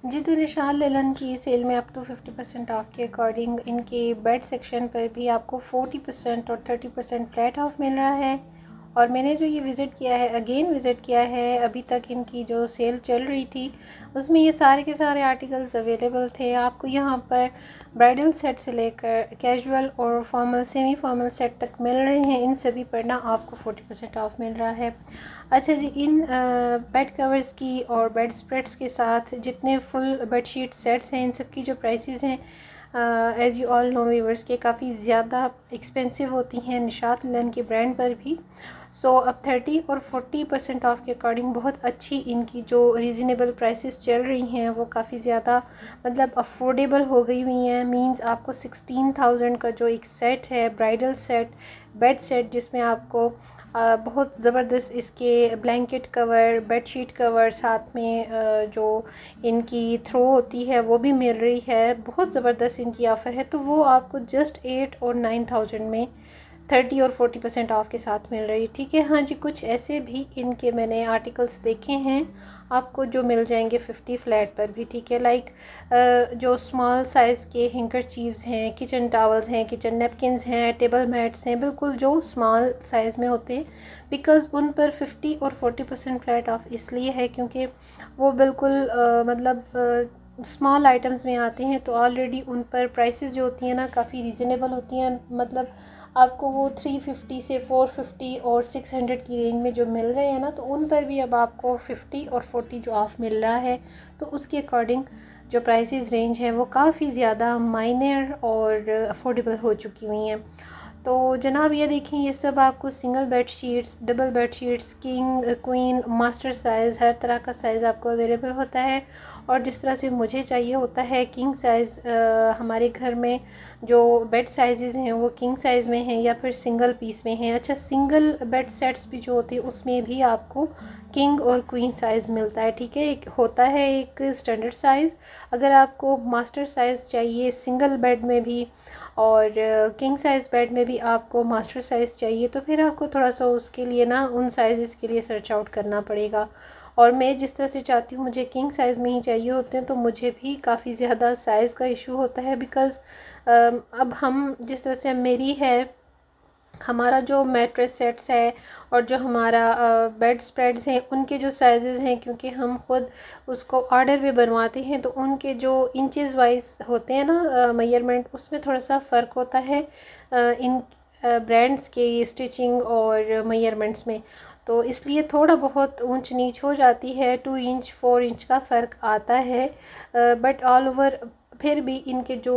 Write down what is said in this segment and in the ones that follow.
जी, तो निशान लिलन की सेल में अप टू 50% ऑफ़ के अकॉर्डिंग इनके बेड सेक्शन पर भी आपको 40% और 30% फ्लैट ऑफ मिल रहा है। और मैंने जो ये विज़िट किया है, अगेन विज़िट किया है, अभी तक इनकी जो सेल चल रही थी उसमें ये सारे के सारे आर्टिकल्स अवेलेबल थे। आपको यहाँ पर ब्राइडल सेट से लेकर कैजुअल और फॉर्मल सेमी फॉर्मल सेट तक मिल रहे हैं। इन सभी पर ना आपको 40% ऑफ मिल रहा है। अच्छा जी, इन बेड कवर्स की और बेड स्प्रेड्स के साथ जितने फुल बेडशीट सेट्स हैं, इन सब की जो प्राइसेस हैं as you all know viewers के काफ़ी ज़्यादा एक्सपेंसिव होती हैं निशात लिलन के ब्रांड पर भी। सो अब 30 और 40% ऑफ के अकॉर्डिंग बहुत अच्छी इनकी जो रीज़नेबल प्राइसेस चल रही हैं वो काफ़ी ज़्यादा मतलब अफोर्डेबल हो गई हुई हैं। मींस आपको 16,000 का जो एक सेट है, ब्राइडल सेट, बेड सेट, जिसमें आपको बहुत ज़बरदस्त इसके ब्लैंकेट कवर, बेडशीट कवर, साथ में जो इनकी थ्रो होती है वो भी मिल रही है। बहुत ज़बरदस्त इनकी ऑफ़र है, तो वो आपको जस्ट 8 और 9,000 में 30 और 40% ऑफ के साथ मिल रही है। ठीक है, हाँ जी, कुछ ऐसे भी इनके मैंने आर्टिकल्स देखे हैं आपको जो मिल जाएंगे 50 फ्लैट पर भी। ठीक है, लाइक जो स्मॉल साइज़ के हैंकरचीव्स हैं, किचन टॉवल्स हैं, किचन नैपकिन्स हैं, टेबल मैट्स हैं, बिल्कुल जो स्मॉल साइज़ में होते हैं, बिकॉज़ उन पर 50 और 40% फ्लैट ऑफ इसलिए है क्योंकि वो बिल्कुल मतलब स्मॉल आइटम्स में आते हैं, तो ऑलरेडी उन पर प्राइसेस जो होती हैं ना काफ़ी रीज़नेबल होती हैं। मतलब आपको वो 350 से 450 और 600 की रेंज में जो मिल रहे हैं ना, तो उन पर भी अब आपको 50 और 40 जो ऑफ़ मिल रहा है, तो उसके अकॉर्डिंग जो प्राइसेस रेंज है वो काफ़ी ज़्यादा माइनर और अफोर्डेबल हो चुकी हुई हैं। तो जनाब ये देखें, ये सब आपको single bed sheets, double bed sheets, king, queen, master size, हर तरह का साइज़ आपको अवेलेबल होता है। और जिस तरह से मुझे चाहिए होता है किंग साइज़, हमारे घर में जो बेड साइज़ हैं वो किंग साइज़ में हैं या फिर सिंगल पीस में हैं। अच्छा, सिंगल बेड सेट्स भी जो होती है उसमें भी आपको किंग और क्वीन साइज़ मिलता है। ठीक है, एक होता है एक स्टैंडर्ड साइज़। अगर आपको मास्टर साइज़ चाहिए सिंगल बेड में भी और किंग साइज़ बेड में भी आपको मास्टर साइज़ चाहिए, तो फिर आपको थोड़ा सा उसके लिए ना उन साइज़ के लिए सर्च आउट करना पड़ेगा। और मैं जिस तरह से चाहती हूँ मुझे किंग साइज़ में ही चाहिए होते हैं, तो मुझे भी काफ़ी ज़्यादा साइज़ का इशू होता है। बिकॉज़ अब हम जिस तरह से मेरी है, हमारा जो मैट्रेस सेट्स है और जो हमारा बेड स्प्रेड्स हैं उनके जो साइज़ेस हैं, क्योंकि हम ख़ुद उसको ऑर्डर पे बनवाते हैं, तो उनके जो इंचेस वाइज होते हैं ना मेजरमेंट, उसमें थोड़ा सा फ़र्क होता है इन ब्रांड्स के स्टिचिंग और मेजरमेंट्स में। तो इसलिए थोड़ा बहुत ऊंच नीच हो जाती है, 2 इंच 4 इंच का फ़र्क आता है। बट ऑल ओवर फिर भी इनके जो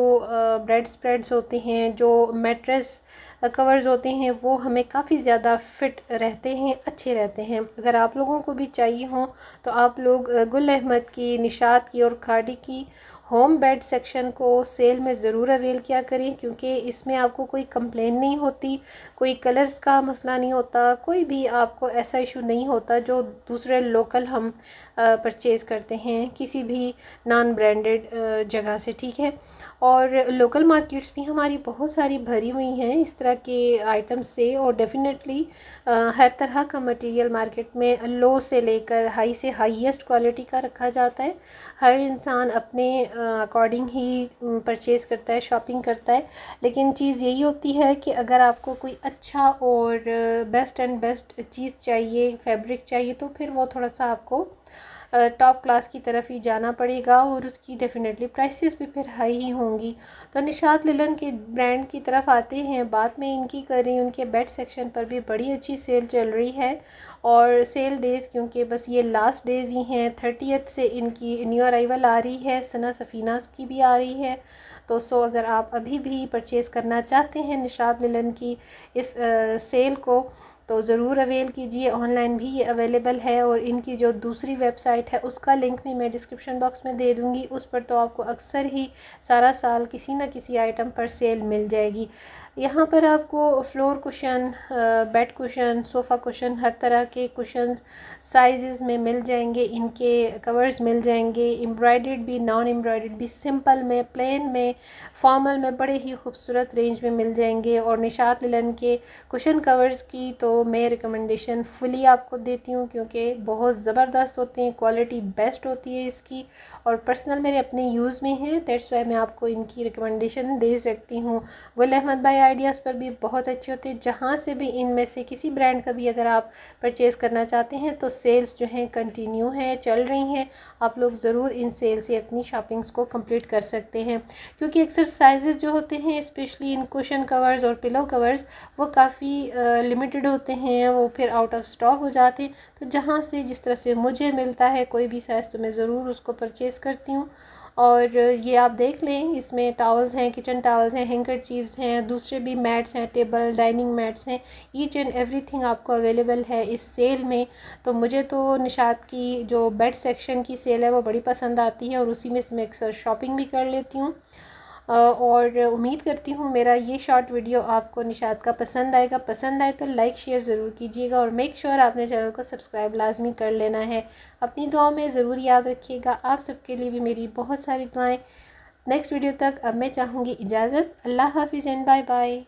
बेड स्प्रेड्स होते हैं, जो मैट्रेस कवर्स होते हैं, वो हमें काफ़ी ज़्यादा फ़िट रहते हैं, अच्छे रहते हैं। अगर आप लोगों को भी चाहिए हो तो आप लोग गुल अहमद की, निशात की और खाड़ी की होम बेड सेक्शन को सेल में ज़रूर अवेल किया करें, क्योंकि इसमें आपको कोई कंप्लेन नहीं होती, कोई कलर्स का मसला नहीं होता, कोई भी आपको ऐसा इशू नहीं होता जो दूसरे लोकल हम परचेज़ करते हैं किसी भी नॉन ब्रांडेड जगह से। ठीक है, और लोकल मार्केट्स भी हमारी बहुत सारी भरी हुई हैं इस तरह के आइटम्स से। और डेफिनेटली हर तरह का मटेरियल मार्केट में लो से लेकर हाई से हाईएस्ट क्वालिटी का रखा जाता है। हर इंसान अपने अकॉर्डिंग ही परचेज़ करता है, शॉपिंग करता है। लेकिन चीज़ यही होती है कि अगर आपको कोई अच्छा और बेस्ट एंड बेस्ट चीज़ चाहिए, फैब्रिक चाहिए, तो फिर वो थोड़ा सा आपको टॉप क्लास की तरफ ही जाना पड़ेगा और उसकी डेफिनेटली प्राइसेस भी फिर हाई ही होंगी। तो निशात लिलन के ब्रांड की तरफ आते हैं, बात में इनकी कर रही हूँ। उनके बेड सेक्शन पर भी बड़ी अच्छी सेल चल रही है और सेल डेज़ क्योंकि बस ये लास्ट डेज़ ही हैं, 30th से इनकी न्यू अराइवल आ रही है, सना सफ़ीनास की भी आ रही है। तो अगर आप अभी भी परचेज़ करना चाहते हैं निशात लिलन की इस सेल को, तो ज़रूर अवेल कीजिए। ऑनलाइन भी ये अवेलेबल है और इनकी जो दूसरी वेबसाइट है उसका लिंक भी मैं डिस्क्रिप्शन बॉक्स में दे दूँगी। उस पर तो आपको अक्सर ही सारा साल किसी न किसी आइटम पर सेल मिल जाएगी। यहाँ पर आपको floor cushion, bed cushion, sofa cushion, हर तरह के कुशन्स साइज़ में मिल जाएंगे। इनके कवर्स मिल जाएंगे, एम्ब्रॉयडर्ड भी, नॉन एम्ब्रॉयडर्ड भी, सिंपल में, प्लेन में, फॉर्मल में, बड़े ही खूबसूरत रेंज में मिल जाएंगे। और निशात लिनन के कुशन कवर्स की तो मैं रिकमेंडेशन फुली आपको देती हूँ, क्योंकि बहुत ज़बरदस्त होते हैं, क्वालिटी बेस्ट होती है इसकी, और पर्सनल मेरे अपने यूज़ में है, दैट्स वाई मैं आपको इनकी रिकमेंडेशन दे सकती हूँ। गुल अहमद भाई आइडियाज़ पर भी बहुत अच्छे होते हैं। जहाँ से भी इनमें से किसी ब्रांड का भी अगर आप परचेज़ करना चाहते हैं तो सेल्स जो हैं कंटिन्यू हैं, चल रही हैं। आप लोग ज़रूर इन सेल से अपनी शॉपिंग्स को कंप्लीट कर सकते हैं, क्योंकि अक्सर साइजेस जो होते हैं स्पेशली इन कुशन कवर्स और पिलो कवर्स वो काफ़ी लिमिटेड होते हैं, वो फिर आउट ऑफ स्टॉक हो जाते हैं। तो जहाँ से जिस तरह से मुझे मिलता है कोई भी साइज़ तो मैं ज़रूर उसको परचेज़ करती हूँ। और ये आप देख लें, इसमें टॉवल्स हैं, किचन टॉवल्स हैं, हैंकरचीव्स हैं, दूसरे भी मैट्स हैं, टेबल डाइनिंग मैट्स हैं, ईच एंड एवरीथिंग आपको अवेलेबल है इस सेल में। तो मुझे तो निशात की जो बेड सेक्शन की सेल है वो बड़ी पसंद आती है, और उसी में से मैं अक्सर शॉपिंग भी कर लेती हूँ। और उम्मीद करती हूँ मेरा ये शॉर्ट वीडियो आपको निशात का पसंद आएगा। पसंद आए तो लाइक शेयर ज़रूर कीजिएगा, और मेक श्योर आपने चैनल को सब्सक्राइब लाजमी कर लेना है। अपनी दुआओं में ज़रूर याद रखिएगा। आप सबके लिए भी मेरी बहुत सारी दुआएं। नेक्स्ट वीडियो तक अब मैं चाहूँगी इजाज़त। अल्लाह हाफिज़ एंड बाय बाय।